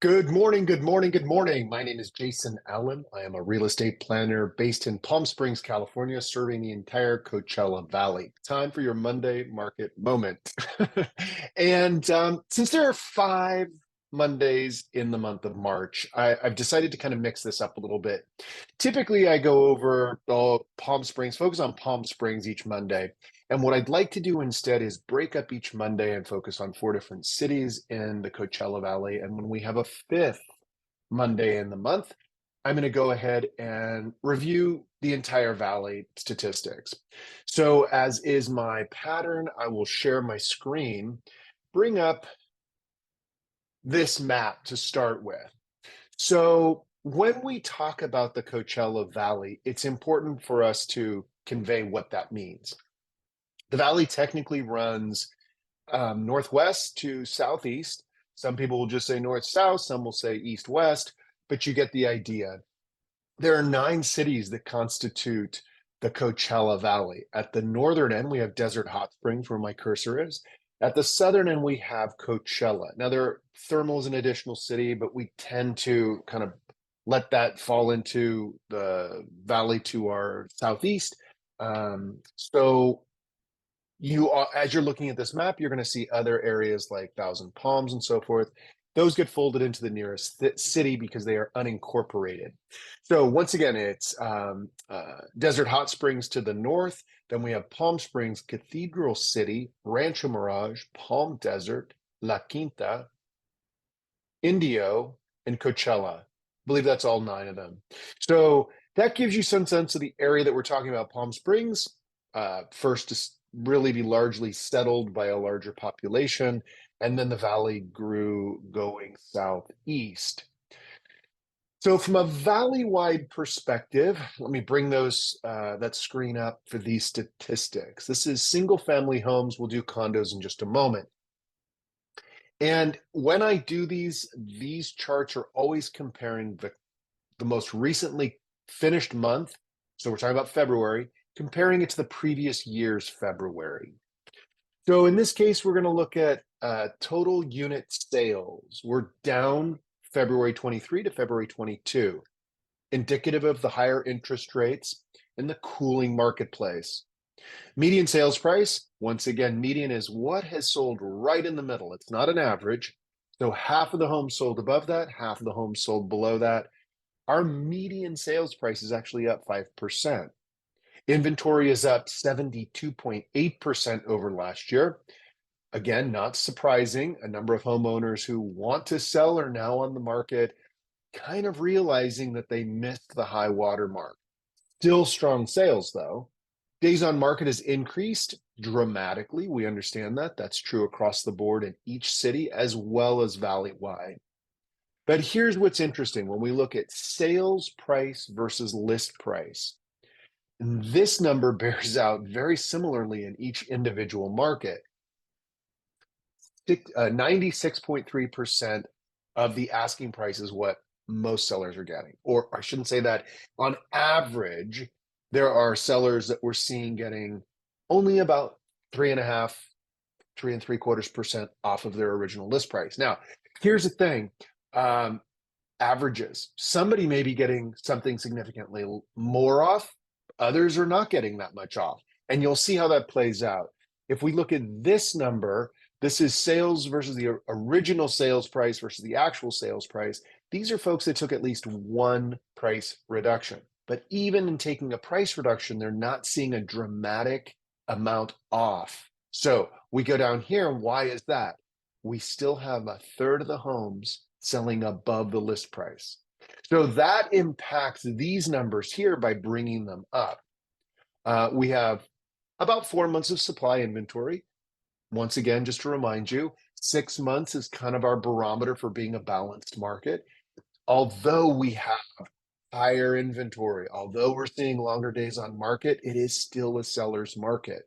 Good morning, good morning, good morning. My name is Jason Allen. I am a real estate planner based in Palm Springs, California, serving the entire Coachella Valley. Time for your Monday market moment. And since there are 5 Mondays in the month of March, I've decided to kind of mix this up a little bit. Typically, I go over Palm Springs, focus on Palm Springs each Monday. And what I'd like to do instead is break up each Monday and focus on 4 different cities in the Coachella Valley. And when we have a fifth Monday in the month, I'm going to go ahead and review the entire valley statistics. So, as is my pattern, I will share my screen, bring up this map to start with. So, when we talk about the Coachella Valley, it's important for us to convey what that means. The valley technically runs northwest to southeast. Some people will just say north-south, some will say east-west, but you get the idea. There are 9 cities that constitute the Coachella Valley. At the northern end, we have Desert Hot Springs, where my cursor is. At the southern end, we have Coachella. Now, Thermal is an additional city, but we tend to kind of let that fall into the valley to our southeast. So as you're looking at this map, you're going to see other areas like Thousand Palms and so forth. Those get folded into the nearest city because they are unincorporated. So once again, it's Desert Hot Springs to the north. Then we have Palm Springs, Cathedral City, Rancho Mirage, Palm Desert, La Quinta, Indio, and Coachella. I believe that's all 9 of them. So that gives you some sense of the area that we're talking about. Palm Springs, first to really be largely settled by a larger population, and then the valley grew going southeast. So from a valley-wide perspective, let me bring that screen up for these statistics. This is single-family homes. We'll do condos in just a moment. And when I do these charts are always comparing the most recently finished month. So we're talking about February, comparing it to the previous year's February. So in this case, we're going to look at total unit sales. We're down February 23 to February 22, indicative of the higher interest rates and the cooling marketplace. Median sales price, once again, median is what has sold right in the middle. It's not an average. So half of the homes sold above that, half of the homes sold below that. Our median sales price is actually up 5%. Inventory is up 72.8% over last year. Again, not surprising. A number of homeowners who want to sell are now on the market, kind of realizing that they missed the high water mark. Still strong sales, though. Days on market has increased dramatically. We understand that. That's true across the board in each city as well as valley-wide. But here's what's interesting. When we look at sales price versus list price, this number bears out very similarly in each individual market. 96.3% of the asking price is what most sellers are getting. Or I shouldn't say that. On average, there are sellers that we're seeing getting only about 3.5, 3.75% off of their original list price. Now, here's the thing. Averages. Somebody may be getting something significantly more off. Others are not getting that much off. And you'll see how that plays out. If we look at this number, this is sales versus the original sales price versus the actual sales price. These are folks that took at least one price reduction. But even in taking a price reduction, they're not seeing a dramatic amount off. So we go down here, and why is that? We still have a third of the homes selling above the list price. So that impacts these numbers here by bringing them up. We have about 4 months of supply inventory. Once again, just to remind you, 6 months is kind of our barometer for being a balanced market. Although we have higher inventory, although we're seeing longer days on market, it is still a seller's market.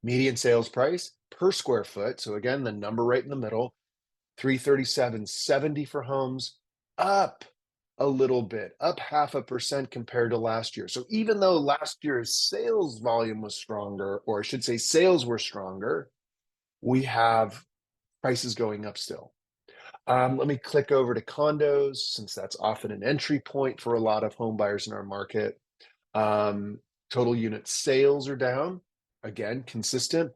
Median sales price per square foot. So again, the number right in the middle, $337.70 for homes, up a little bit, up 0.5% compared to last year. So even though last year's sales volume was stronger, or I should say sales were stronger, we have prices going up still. Let me click over to condos since that's often an entry point for a lot of home buyers in our market. Um, Total unit sales are down. Again, consistent.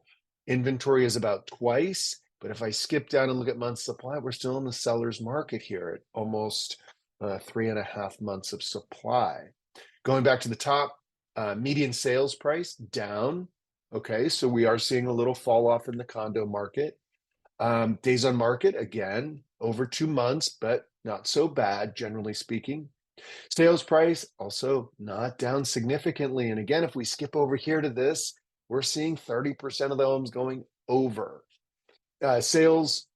Inventory is about twice. But if I skip down and look at months supply, we're still in the seller's market here at almost 3.5 months of supply. Going back to the top, median sales price down. Okay, so we are seeing a little fall off in the condo market. Days on market, again, over 2 months, but not so bad, generally speaking. Sales price also not down significantly. And again, if we skip over here to this, we're seeing 30% of the homes going over. Sales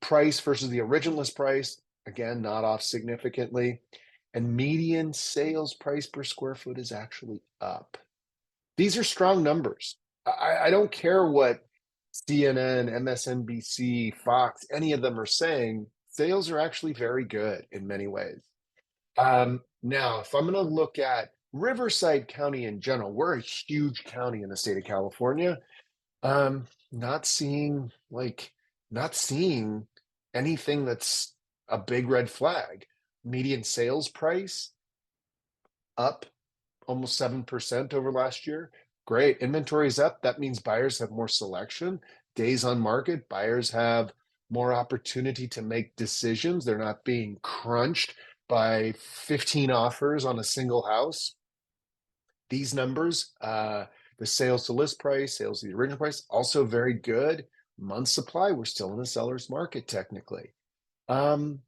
price versus the original list price, again, not off significantly. And median sales price per square foot is actually up. These are strong numbers. I don't care what CNN, MSNBC, Fox, any of them are saying. Sales are actually very good in many ways. Now, if I'm going to look at Riverside County in general, we're a huge county in the state of California. Not seeing not seeing anything that's a big red flag. Median sales price up almost 7% over last year. Great. Inventory is up. That means buyers have more selection. Days on market, buyers have more opportunity to make decisions. They're not being crunched by 15 offers on a single house. These numbers, the sales to list price, sales to the original price, also very good. Month supply, we're still in the seller's market technically. And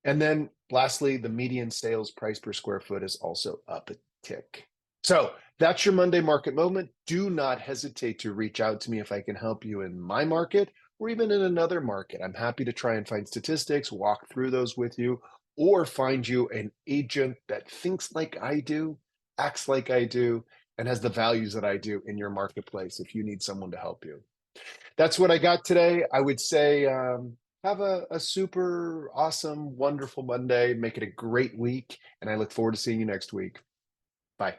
then lastly, the median sales price per square foot is also up a tick. So that's your Monday market moment. Do not hesitate to reach out to me if I can help you in my market or even in another market. I'm happy to try and find statistics, walk through those with you, or find you an agent that thinks like I do, acts like I do, and has the values that I do in your marketplace if you need someone to help you. That's what I got today. I would say have a super awesome, wonderful Monday. Make it a great week. And I look forward to seeing you next week. Bye.